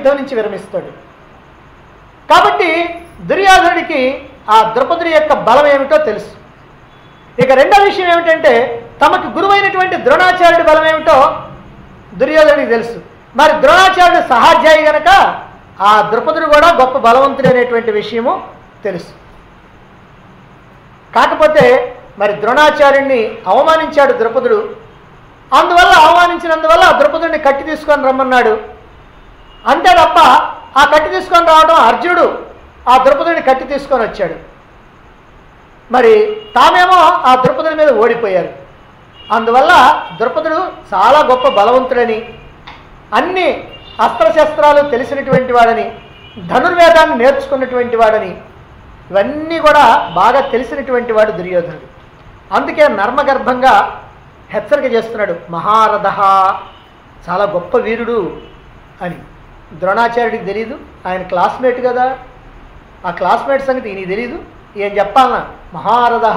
యుద్ధం నుంచి విరమిస్తాడు. కాబట్టి దుర్యోధనుడికి ఆ ద్రౌపది యొక్క బలం ఏమిటో తెలుసు. ఇక రెండో విషయం ఏమిటంటే తమకు గురువైనటువంటి ద్రోణాచార్యుడి బలం ఏమిటో దుర్యోధనుడికి తెలుసు. మరి ద్రోణాచార్యుడు సహాధ్యాయి గనక ఆ ద్రౌపదుడు కూడా గొప్ప బలవంతుడు అనేటువంటి విషయము తెలుసు. కాకపోతే మరి ద్రోణాచార్యుడిని అవమానించాడు ద్రౌపదుడు. అందువల్ల అవమానించినందువల్ల ఆ ద్రౌపదుడిని కట్టి తీసుకొని రమ్మన్నాడు. అంతే తప్ప ఆ కట్టి తీసుకొని రావడం అర్జునుడు ఆ ద్రౌపదుడిని కట్టి తీసుకొని వచ్చాడు. మరి తామేమో ఆ ద్రౌపదుడి మీద ఓడిపోయారు. అందువల్ల ద్రౌపదుడు చాలా గొప్ప బలవంతుడని, అన్ని అస్త్రశస్త్రాలు తెలిసినటువంటి వాడని, ధనుర్వేదాన్ని నేర్చుకున్నటువంటి వాడని, ఇవన్నీ కూడా బాగా తెలిసినటువంటి వాడు దుర్యోధనుడు. అందుకే నర్మగర్భంగా హెచ్చరిక చేస్తున్నాడు, మహారథ, చాలా గొప్ప వీరుడు అని. ద్రోణాచార్యుడికి తెలీదు, ఆయన క్లాస్మేట్ కదా, ఆ క్లాస్మేట్ సంగతి ఈయనకి తెలీదు. ఏం చెప్పాలన్నా మహారథ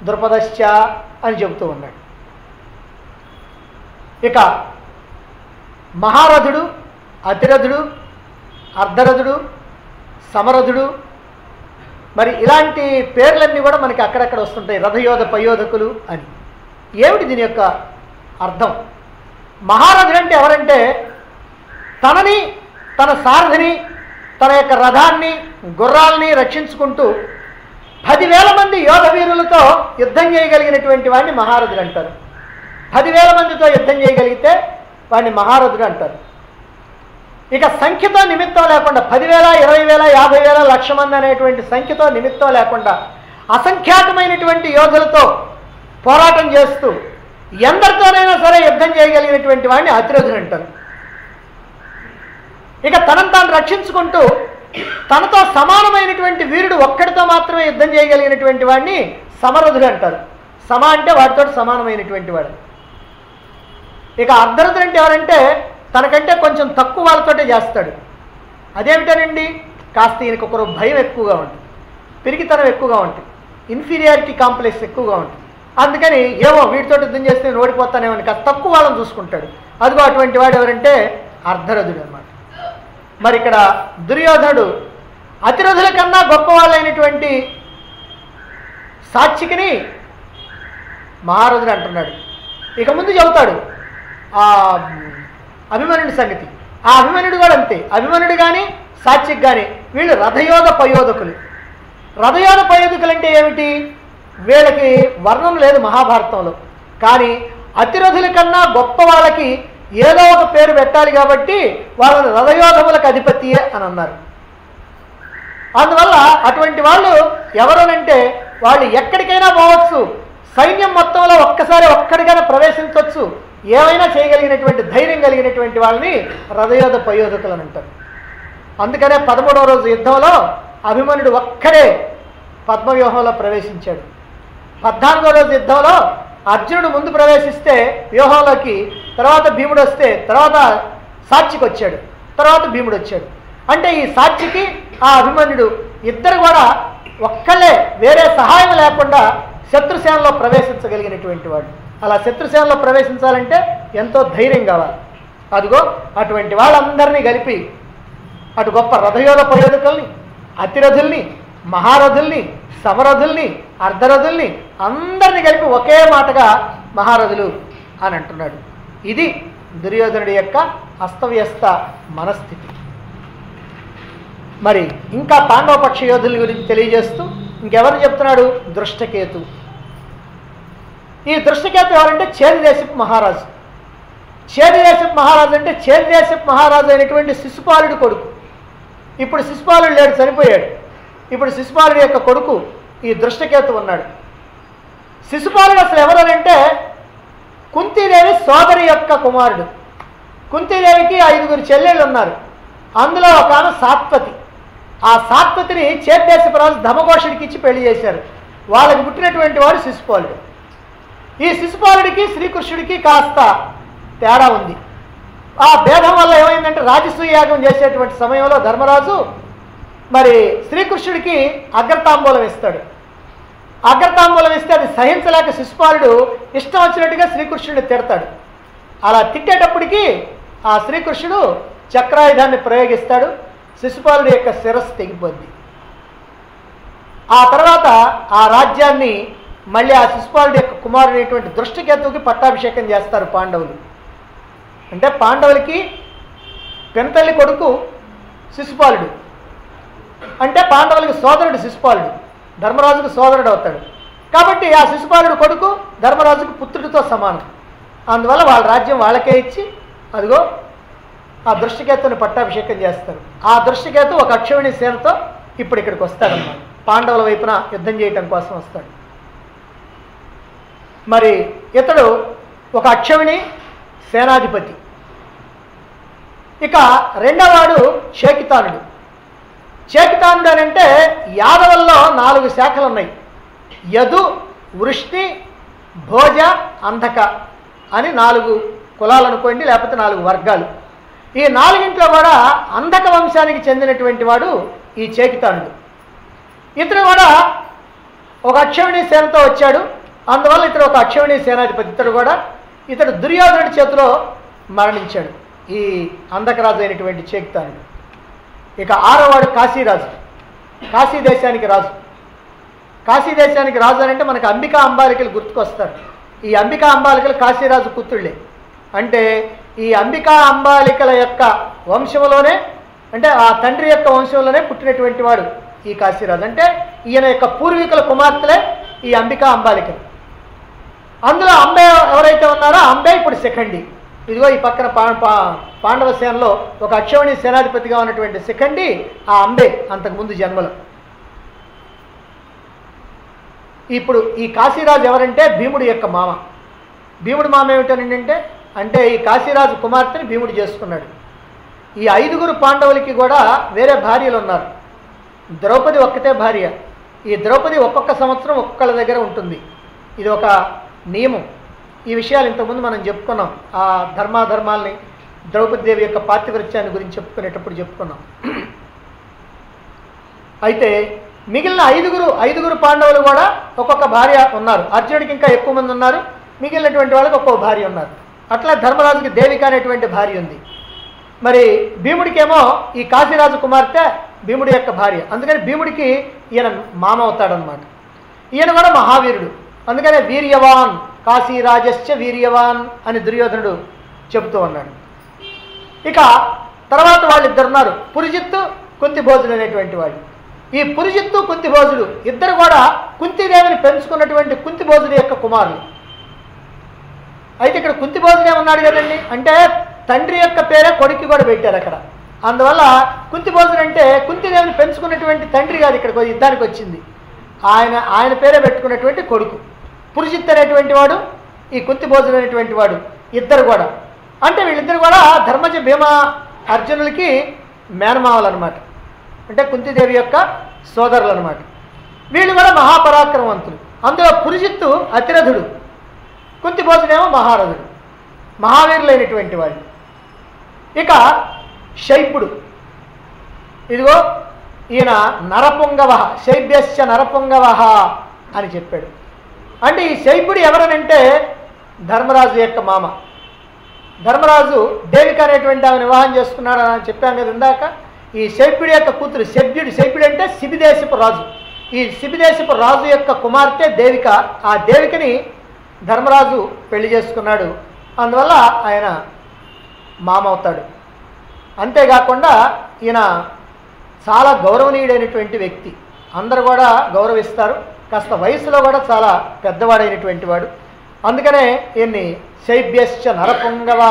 ద్రుపదశ్చ అని చెబుతూ ఉన్నాడు. ఇక మహారథుడు, అతిరథుడు, అర్ధరథుడు, సమరథుడు, మరి ఇలాంటి పేర్లన్నీ కూడా మనకి అక్కడక్కడ వస్తుంటాయి. రథయోధ పయోధకులు అని. ఏమిటి దీని యొక్క అర్థం? మహారథుడు అంటే ఎవరంటే తనని, తన సారథిని, తన యొక్క రథాన్ని, గుర్రాలని రక్షించుకుంటూ 10,000 మంది యోధ వీరులతో యుద్ధం చేయగలిగినటువంటి వాడిని మహారథుడు అంటారు. 10,000 మందితో యుద్ధం చేయగలిగితే వాడిని మహారథుడు అంటారు. ఇక సంఖ్యతో నిమిత్తం లేకుండా 10,000, 20,000, 50,000, 1,00,000 మంది అనేటువంటి సంఖ్యతో నిమిత్తం లేకుండా అసంఖ్యాతమైనటువంటి యోధులతో పోరాటం చేస్తూ ఎందరితోనైనా సరే యుద్ధం చేయగలిగినటువంటి వాడిని అతిరథుడు అంటారు. ఇక తనను తాను రక్షించుకుంటూ తనతో సమానమైనటువంటి వీరుడు ఒక్కడితో మాత్రమే యుద్ధం చేయగలిగినటువంటి వాడిని సమరథుడు అంటారు. సమ అంటే వాడితో సమానమైనటువంటి వాడు. ఇక అర్ధరథుడు అంటే ఎవరంటే తనకంటే కొంచెం తక్కువ వాళ్ళతోటే చేస్తాడు. అదేమిటనండి, కాస్త ఈయనకు ఒకరు భయం ఎక్కువగా ఉంటుంది, పిరికితనం ఎక్కువగా ఉంటుంది, ఇన్ఫీరియారిటీ కాంప్లెక్స్ ఎక్కువగా ఉంటుంది. అందుకని ఏమో వీటితో యుద్ధం చేస్తే నేను ఓడిపోతానేమని కాస్త తక్కువ వాళ్ళని చూసుకుంటాడు. అదిగో అటువంటి వాడు ఎవరంటే అర్ధరథుడు అన్నమాట. మరి ఇక్కడ దుర్యోధనుడు అతిరథుల కన్నా గొప్పవాళ్ళైనటువంటి సాత్వికిని మహారథుడు అంటున్నాడు. ఇక ముందు చెబుతాడు ఆ అభిమన్యుడి సంగతి. ఆ అభిమన్యుడు కూడా అంతే. అభిమన్యుడు కానీ సాత్విక్ కానీ వీళ్ళు రథయోధ పయోధకులు. రథయోధ పయోధకులు అంటే ఏమిటి? వీళ్ళకి వర్ణం లేదు మహాభారతంలో, కానీ అతిరథుల కన్నా గొప్ప వాళ్ళకి ఏదో ఒక పేరు పెట్టాలి కాబట్టి వాళ్ళని రథయోధములకు అధిపతియే అని అన్నారు. అందువల్ల అటువంటి వాళ్ళు ఎవరనంటే వాళ్ళు ఎక్కడికైనా పోవచ్చు, సైన్యం మొత్తంలో ఒక్కసారి ఒక్కడికైనా ప్రవేశించవచ్చు, ఏమైనా చేయగలిగినటువంటి ధైర్యం కలిగినటువంటి వాళ్ళని రథయోధ పయోధకులు అని అంటారు. అందుకనే 13వ రోజు యుద్ధంలో అభిమన్యుడు ఒక్కడే పద్మవ్యూహంలో ప్రవేశించాడు. 14వ రోజు యుద్ధంలో అర్జునుడు ముందు ప్రవేశిస్తే వ్యూహంలోకి, తర్వాత భీముడు వస్తే, తర్వాత సాత్వికి వచ్చాడు, తర్వాత భీముడు వచ్చాడు. అంటే ఈ సాత్వికి ఆ అభిమన్యుడు ఇద్దరు కూడా ఒక్కళ్ళే, వేరే సహాయం లేకుండా శత్రుసేనలో ప్రవేశించగలిగినటువంటి వాడు. అలా శత్రుసేనలో ప్రవేశించాలంటే ఎంతో ధైర్యం కావాలి. అదిగో అటువంటి వాళ్ళందరినీ కలిపి అటు గొప్ప రథయోధ పయోధకుల్ని, అతిరథుల్ని, మహారథుల్ని, సమరథుల్ని, అర్ధరథుల్ని అందరినీ కలిపి ఒకే మాటగా మహారథులు అని అంటున్నాడు. ఇది దుర్యోధనుడి యొక్క అస్తవ్యస్త మనస్థితి. మరి ఇంకా పాండవపక్ష యోధుల గురించి తెలియజేస్తూ ఇంకెవరు చెప్తున్నాడు? దృష్టకేతు. ఈ దృష్టకేతు ఎవరంటే చేదిదేశపు మహారాజు. చేదిదేశపు మహారాజు అంటే చేదిదేశపు మహారాజు అయినటువంటి శిశుపాలుడి కొడుకు. ఇప్పుడు శిశుపాలుడు లేడు, చనిపోయాడు. ఇప్పుడు శిశుపాలుడి యొక్క కొడుకు ఈ దృష్టకేతు ఉన్నాడు. శిశుపాలుడు అసలు ఎవరనంటే కుంతీదేవి సోదరి యొక్క కుమారుడు. కుంతీదేవికి 5 చెల్లెళ్ళు ఉన్నారు. అందులో ఒక ఆమె సాత్వతి. ఆ సాత్వతిని చేద్దేశపు రాజు ధమఘోషుడికి ఇచ్చి పెళ్లి చేశారు. వాళ్ళకి పుట్టినటువంటి వాడు శిశుపాలుడు. ఈ శిశుపాలుడికి శ్రీకృష్ణుడికి కాస్త తేడా ఉంది. ఆ భేదం వల్ల ఏమైందంటే రాజసూయ యాగం చేసేటువంటి సమయంలో ధర్మరాజు మరి శ్రీకృష్ణుడికి అగ్రతాంబూలం ఇస్తాడు. అగ్రతాంబూలం ఇస్తే అది సహించలేక శిశుపాలుడు ఇష్టం వచ్చినట్టుగా శ్రీకృష్ణుడిని తిడతాడు. అలా తిట్టేటప్పటికీ ఆ శ్రీకృష్ణుడు చక్రాయుధాన్ని ప్రయోగిస్తాడు. శిశుపాలుడి యొక్క శిరస్సు తెగిపోద్ది. ఆ తర్వాత ఆ రాజ్యాన్ని మళ్ళీ ఆ శిశుపాలుడి యొక్క కుమారుడైనటువంటి దృష్టకేతువుకి పట్టాభిషేకం చేస్తారు పాండవులు. అంటే పాండవులకి పెనతల్లి కొడుకు శిశుపాలుడు, అంటే పాండవులకి సోదరుడు శిశుపాలుడు, ధర్మరాజుకు సోదరుడు అవుతాడు. కాబట్టి ఆ శిశుపాలుడు కొడుకు ధర్మరాజుకు పుత్రుడితో సమానం. అందువల్ల వాళ్ళ రాజ్యం వాళ్ళకే ఇచ్చి అదిగో ఆ దృష్టకేతుని పట్టాభిషేకం చేస్తారు. ఆ దృష్టకేతు ఒక అక్షౌహిణి సేనతో ఇప్పుడు ఇక్కడికి వస్తాడన్నమాట. పాండవుల వైపున యుద్ధం చేయటం కోసం వస్తాడు. మరి ఇతడు ఒక అక్షౌహిణి సేనాధిపతి. ఇక రెండవవాడు చేకితానుడు. చేకితానుడు అని అంటే యాదవుల్లో 4 శాఖలు ఉన్నాయి. యదు, వృష్టి, భోజ, అంధక అని 4 కులాలు అనుకోండి, లేకపోతే 4 వర్గాలు. ఈ 4 కూడా అంధక వంశానికి చెందినటువంటి వాడు ఈ చేకితానుడు. ఇతడు కూడా ఒక అక్షౌహిణి సేనతో వచ్చాడు. అందువల్ల ఇతడు ఒక అక్షౌహిణి సేనాధిపతి. ఇతడు దుర్యోధనుడి చేతిలో మరణించాడు, ఈ అంధకరాజు అయినటువంటి చేకితానుడు. ఇక 6వవాడు కాశీరాజు, కాశీ దేశానికి రాజు. కాశీ దేశానికి రాజు అని అంటే మనకు అంబికా అంబాలికలు గుర్తుకొస్తారు. ఈ అంబికా అంబాలికలు కాశీరాజు పుత్రుళ్ళే. అంటే ఈ అంబికా అంబాలికల యొక్క వంశంలోనే, అంటే ఆ తండ్రి యొక్క వంశంలోనే పుట్టినటువంటి వాడు ఈ కాశీరాజు. అంటే ఈయన యొక్క పూర్వీకుల కుమార్తెలే ఈ అంబికా అంబాలికలు. అందులో అంబే ఎవరైతే ఉన్నారో అంబే ఇప్పుడు శిఖండి. ఇదిగో ఈ పక్కన పాండవ సేనలో ఒక అక్షౌహిణి సేనాధిపతిగా ఉన్నటువంటి శిఖండి ఆ అంబే అంతకుముందు జన్మలో. ఇప్పుడు ఈ కాశీరాజు ఎవరంటే భీముడి యొక్క మామ. భీముడి మామ ఏమిటనంటే అంటే ఈ కాశీరాజు కుమార్తెని భీముడు చేసుకున్నాడు. ఈ 5 పాండవులకి కూడా వేరే భార్యలు ఉన్నారు. ద్రౌపది ఒక్కతే భార్య. ఈ ద్రౌపది ఒక్కొక్క సంవత్సరం ఒక్కొక్కళ్ళ దగ్గర ఉంటుంది. ఇది ఒక నియమం. ఈ విషయాలు ఇంతకుముందు మనం చెప్పుకున్నాం. ఆ ధర్మాధర్మాల్ని, ద్రౌపది దేవి యొక్క పాతివ్రత్యాన్ని గురించి చెప్పుకునేటప్పుడు చెప్పుకున్నాం. అయితే మిగిలిన 5 పాండవులు కూడా ఒక్కొక్క భార్య ఉన్నారు. అర్జునుడికి ఇంకా ఎక్కువ మంది ఉన్నారు. మిగిలినటువంటి వాళ్ళకి ఒక్కొక్క భార్య ఉన్నారు. అట్లా ధర్మరాజుకి దేవిక అనేటువంటి భార్య ఉంది. మరి భీముడికేమో ఈ కాశీరాజు కుమార్తె భీముడి యొక్క భార్య. అందుకని భీముడికి ఈయన మామ అవుతాడనమాట. ఈయన కూడా మహావీరుడు. అందుకనే వీర్యవాన్ కాశీరాజశ్చ వీర్యవాన్ అని దుర్యోధనుడు చెబుతూ ఉన్నాడు. ఇక తర్వాత వాళ్ళిద్దరు ఉన్నారు, పురుజిత్తు, కుంతిభోజుడు అనేటువంటి వాళ్ళు. ఈ పురుజిత్తు, కుంతిభోజుడు ఇద్దరు కూడా కుంతిదేవిని పెంచుకున్నటువంటి కుంతిభోజుడి యొక్క కుమారులు. అయితే ఇక్కడ కుంతిభోజుడే ఉన్నాడు కదండి, అంటే తండ్రి యొక్క పేరే కొడుక్కి కూడా పెట్టారు అక్కడ. అందువల్ల కుంతిభోజుడు అంటే కుంతిదేవిని పెంచుకున్నటువంటి తండ్రి కాదు, ఇక్కడ యుద్ధానికి వచ్చింది. ఆయన పేరే పెట్టుకున్నటువంటి కొడుకు. పురుజిత్ అనేటువంటి వాడు, ఈ కుంతిభోజుడు అనేటువంటి వాడు, ఇద్దరు కూడా. అంటే వీళ్ళిద్దరు కూడా ధర్మజ భీమ అర్జునులకి మేనమావలు అనమాట. అంటే కుంతిదేవి యొక్క సోదరులు అనమాట. వీళ్ళు కూడా మహాపరాక్రమవంతులు. అందులో పురుజిత్తు అతిరథుడు, కుంతిభోజుడేమో మహారథుడు, మహావీరులైనటువంటి వాళ్ళు. ఇక శైపుడు, ఇదిగో ఈయన నరపుంగవ, శైబ్యశ్చ నరపుంగవ అని చెప్పాడు. అంటే ఈ శైపుడు ఎవరనంటే ధర్మరాజు యొక్క మామ. ధర్మరాజు దేవిక అనేటువంటి ఆమె వివాహం చేసుకున్నాడు అని చెప్పాం కదా ఇందాక. ఈ శైపుడి యొక్క కూతురు శైబ్యుడు. శైపుడు అంటే శిబిదేశపు రాజు. ఈ శిబిదేశపు రాజు యొక్క కుమార్తె దేవిక. ఆ దేవికని ధర్మరాజు పెళ్లి చేసుకున్నాడు. అందువల్ల ఆయన మామ అవుతాడు. అంతేకాకుండా ఈయన చాలా గౌరవనీయుడైనటువంటి వ్యక్తి. అందరూ కూడా గౌరవిస్తారు. కాస్త వయసులో కూడా చాలా పెద్దవాడైనటువంటి వాడు. అందుకనే ఈయన్ని శైబ్యశ్చ నరపుంగవ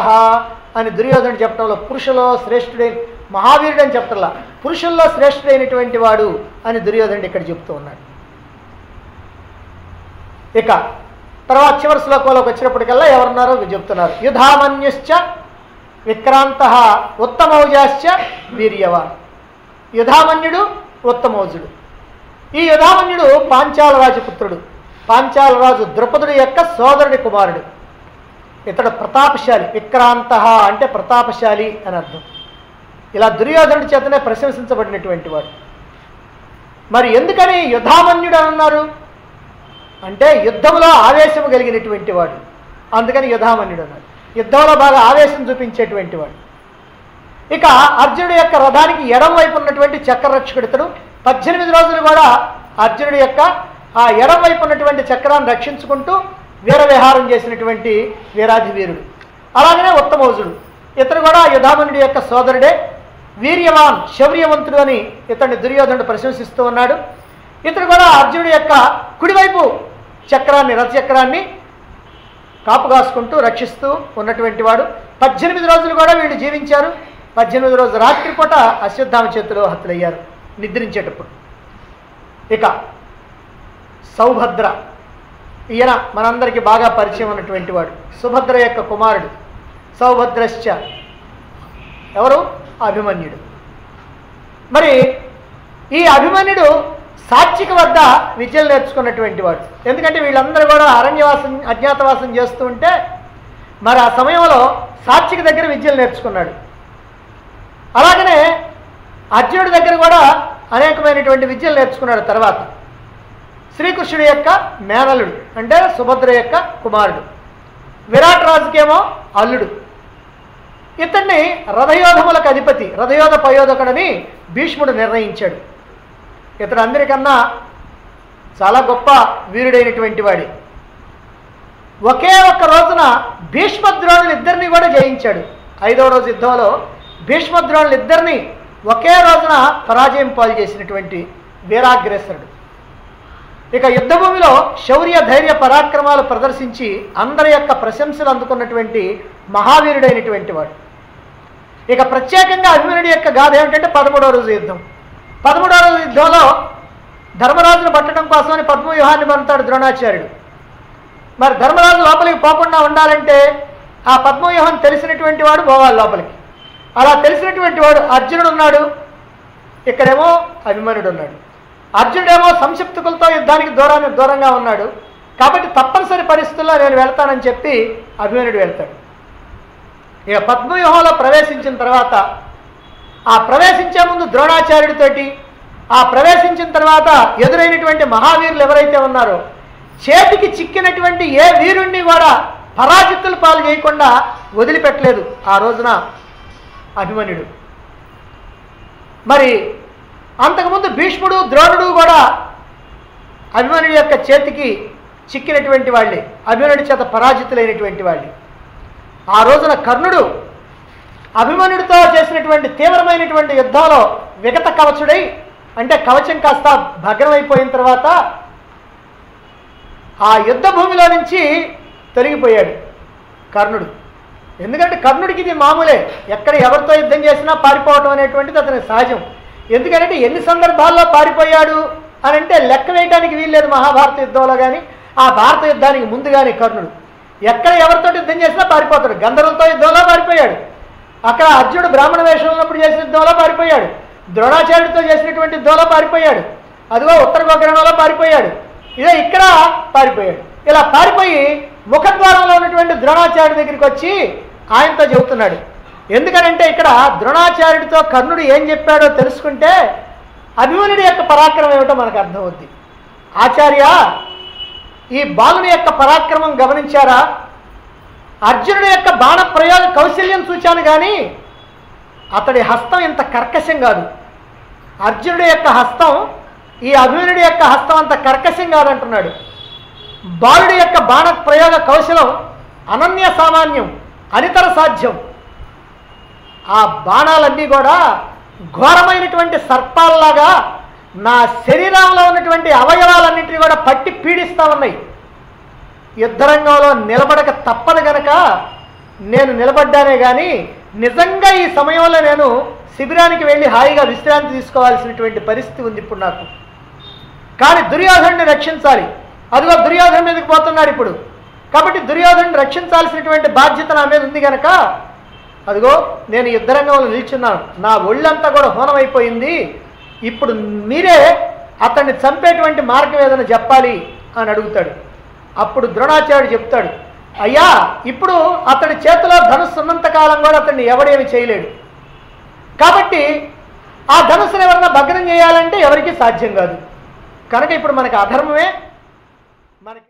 అని దుర్యోధనుడు చెప్పడంలో పురుషులో శ్రేష్ఠుడైన మహావీరుడు అని చెప్పటంలా పురుషుల్లో శ్రేష్ఠుడైనటువంటి వాడు అని దుర్యోధనుడు ఇక్కడ చెప్తూ ఉన్నాడు. ఇక తర్వాత చివరి శ్లోకంలోకి వచ్చినప్పటికల్లా ఎవరున్నారో చెప్తున్నారు. యుధామన్యుశ్చ విక్రాంత ఉత్తమౌజాశ్చ వీర్యవాన్. యుధామన్యుడు ఉత్తమౌజుడు. ఈ యుధామన్యుడు పాంచాల రాజపుత్రుడు. పాంచాల రాజు ద్రుపదుడి యొక్క సోదరుడి కుమారుడు. ఇతడు ప్రతాపశాలి. విక్రాంత అంటే ప్రతాపశాలి అని అర్థం. ఇలా దుర్యోధనుడి చేతనే ప్రశంసించబడినటువంటి వాడు. మరి ఎందుకని యుధామన్యుడు అని అన్నారు అంటే యుద్ధంలో ఆవేశం కలిగినటువంటి వాడు. అందుకని యుధామన్యుడు అన్నారు. యుద్ధంలో బాగా ఆవేశం చూపించేటువంటి వాడు. ఇక అర్జునుడి యొక్క రథానికి ఎడం వైపు ఉన్నటువంటి చక్రరక్షకుడు ఇతడు. 18 రోజులు కూడా అర్జునుడి యొక్క ఆ ఎడం వైపు ఉన్నటువంటి చక్రాన్ని రక్షించుకుంటూ వీరవిహారం చేసినటువంటి వీరాధి వీరుడు. అలాగనే ఉత్తమౌజుడు, ఇతడు కూడా యుధామనుడి యొక్క సోదరుడే, వీర్యవాన్ శౌర్యవంతుడు అని ఇతన్ని దుర్యోధనుడు ప్రశంసిస్తూ ఉన్నాడు. ఇతడు కూడా అర్జునుడి యొక్క కుడివైపు చక్రాన్ని, రథచక్రాన్ని కాపుగాసుకుంటూ రక్షిస్తూ ఉన్నటువంటి వాడు. 18 రోజులు కూడా వీళ్ళు జీవించారు. 18 రోజు రాత్రిపూట అశ్వత్థామ చేతిలో హతులయ్యారు నిద్రించేటప్పుడు. ఇక సౌభద్ర, ఈయన మనందరికీ బాగా పరిచయం ఉన్నటువంటి వాడు, సుభద్ర యొక్క కుమారుడు. సౌభద్రశ్చ ఎవరు? అభిమన్యుడు. మరి ఈ అభిమన్యుడు సాత్విక వద్ద విద్యలు నేర్చుకున్నటువంటి వాడు. ఎందుకంటే వీళ్ళందరూ కూడా అరణ్యవాసం, అజ్ఞాతవాసం చేస్తూ ఉంటే మరి ఆ సమయంలో సాత్విక దగ్గర విద్యలు నేర్చుకున్నాడు. అలాగనే అర్జునుడి దగ్గర కూడా అనేకమైనటువంటి విద్యలు నేర్చుకున్నాడు. తర్వాత శ్రీకృష్ణుడి యొక్క మేనలుడు, అంటే సుభద్ర యొక్క కుమారుడు, విరాట్ రాజుకేమో అల్లుడు. ఇతన్ని రథయోధములకు అధిపతి, రథయోధ పయోధకుడని భీష్ముడు నిర్ణయించాడు. ఇతడు అందరికన్నా చాలా గొప్ప వీరుడైనటువంటి వాడి. ఒకే ఒక్క రోజున భీష్మద్రోణులు ఇద్దరిని కూడా జయించాడు. 5వ రోజు యుద్ధంలో భీష్మద్రోణులు ఇద్దరిని ఒకే రోజున పరాజయం పాలు చేసినటువంటి వీరాగ్రేసరుడు. ఇక యుద్ధభూమిలో శౌర్య ధైర్య పరాక్రమాలు ప్రదర్శించి అందరి యొక్క ప్రశంసలు అందుకున్నటువంటి మహావీరుడైనటువంటి వాడు. ఇక ప్రత్యేకంగా అభిమన్యుడి యొక్క గాథ ఏమిటంటే 13వ రోజు యుద్ధం. 13వ రోజు యుద్ధంలో ధర్మరాజును పట్టడం కోసమని పద్మవ్యూహాన్ని పంపుతాడు ద్రోణాచార్యుడు. మరి ధర్మరాజు లోపలికి పోకుండా ఉండాలంటే ఆ పద్మవ్యూహం తెలిసినటువంటి వాడు పోవాలి లోపలికి. అలా తెలిసినటువంటి వాడు అర్జునుడు ఉన్నాడు, ఇక్కడేమో అభిమన్యుడు ఉన్నాడు. అర్జునుడేమో సంక్షిప్తకులతో యుద్ధానికి దూరంగా ఉన్నాడు. కాబట్టి తప్పనిసరి పరిస్థితుల్లో నేను వెళ్తానని చెప్పి అభిమన్యుడు వెళ్తాడు. ఇక పద్మవ్యూహంలో ప్రవేశించిన తర్వాత ఆ ప్రవేశించే ముందు ద్రోణాచార్యుడితోటి, ఆ ప్రవేశించిన తర్వాత ఎదురైనటువంటి మహావీరులు ఎవరైతే ఉన్నారో చేతికి చిక్కినటువంటి ఏ వీరుణ్ణి కూడా పరాజితులు పాలు చేయకుండా వదిలిపెట్టలేదు ఆ రోజున అభిమన్యుడు. మరి అంతకుముందు భీష్ముడు, ద్రోణుడు కూడా అభిమన్యుడి యొక్క చేతికి చిక్కినటువంటి వాళ్ళే, అభిమన్యుడి చేత పరాజితులైనటువంటి వాళ్ళే. ఆ రోజున కర్ణుడు అభిమన్యుడితో చేసినటువంటి తీవ్రమైనటువంటి యుద్ధంలో విగత కవచుడై, అంటే కవచం కాస్త భగ్నమైపోయిన తర్వాత ఆ యుద్ధ భూమిలో నుంచి తొలగిపోయాడు కర్ణుడు. ఎందుకంటే కర్ణుడికి ఇది మామూలే, ఎక్కడ ఎవరితో యుద్ధం చేసినా పారిపోవటం అనేటువంటిది అతనికి సహజం. ఎందుకంటే ఎన్ని సందర్భాల్లో పారిపోయాడు అని అంటే లెక్క వేయడానికి వీల్లేదు. మహాభారత యుద్ధంలో కానీ ఆ భారత యుద్ధానికి ముందు కానీ కర్ణుడు ఎక్కడ ఎవరితో యుద్ధం చేసినా పారిపోతాడు. గంధర్వులతో యుద్ధంలో పారిపోయాడు, అక్కడ అర్జునుడు బ్రాహ్మణ వేషంలో ఉన్నప్పుడు చేసిన యుద్ధంలో పారిపోయాడు, ద్రోణాచార్యుడితో చేసినటువంటి యుద్ధంలో పారిపోయాడు, అదిగో ఉత్తర గోకర్ణంలో పారిపోయాడు, ఇదే ఇక్కడ పారిపోయాడు. ఇలా పారిపోయి ముఖద్వారంలో ఉన్నటువంటి ద్రోణాచార్యుడి దగ్గరికి వచ్చి ఆయనతో చెబుతున్నాడు. ఎందుకనంటే ఇక్కడ ద్రోణాచార్యుడితో కర్ణుడు ఏం చెప్పాడో తెలుసుకుంటే అభిమన్యుడి యొక్క పరాక్రమం ఏమిటో మనకు అర్థమవుద్ది. ఆచార్య, ఈ బాలుని యొక్క పరాక్రమం గమనించారా? అర్జునుడి యొక్క బాణ ప్రయోగ కౌశల్యం చూచాను కానీ అతడి హస్తం ఇంత కర్కశం కాదు. అర్జునుడి యొక్క హస్తం ఈ అభిమన్యుడి యొక్క హస్తం అంత కర్కశం కాదంటున్నాడు. బాలుడి యొక్క బాణ ప్రయోగ కౌశలం అనన్య సామాన్యం, అనితర సాధ్యం. ఆ బాణాలన్నీ కూడా ఘోరమైనటువంటి సర్పాల్లాగా నా శరీరంలో ఉన్నటువంటి అవయవాలన్నింటినీ కూడా పట్టి పీడిస్తూ ఉన్నాయి. యుద్ధరంగంలో నిలబడక తప్పదు గనక నేను నిలబడ్డానే కానీ నిజంగా ఈ సమయంలో నేను శిబిరానికి వెళ్ళి హాయిగా విశ్రాంతి తీసుకోవాల్సినటువంటి పరిస్థితి ఉంది ఇప్పుడు నాకు. కానీ దుర్యోధనుడిని రక్షించాలి, అదిగో దుర్యోధను మీదకి పోతున్నాడు ఇప్పుడు. కాబట్టి దుర్యోధనుడిని రక్షించాల్సినటువంటి బాధ్యత నా మీద ఉంది కనుక అదిగో నేను యుద్ధరంగంలో నిల్చున్నాను, నా ఒళ్ళంతా కూడా హోనమైపోయింది, ఇప్పుడు మీరే అతన్ని చంపేటువంటి మార్గం ఏదైనా చెప్పాలి అని అడుగుతాడు. అప్పుడు ద్రోణాచార్యుడు చెప్తాడు, అయ్యా ఇప్పుడు అతడి చేతిలో ధనుస్సు ఉన్నంతకాలం కూడా అతన్ని ఎవడేమి చేయలేడు. కాబట్టి ఆ ధనుస్సును ఎవరన్నా భగ్నం చేయాలంటే ఎవరికీ సాధ్యం కాదు. కనుక ఇప్పుడు మనకు అధర్మమే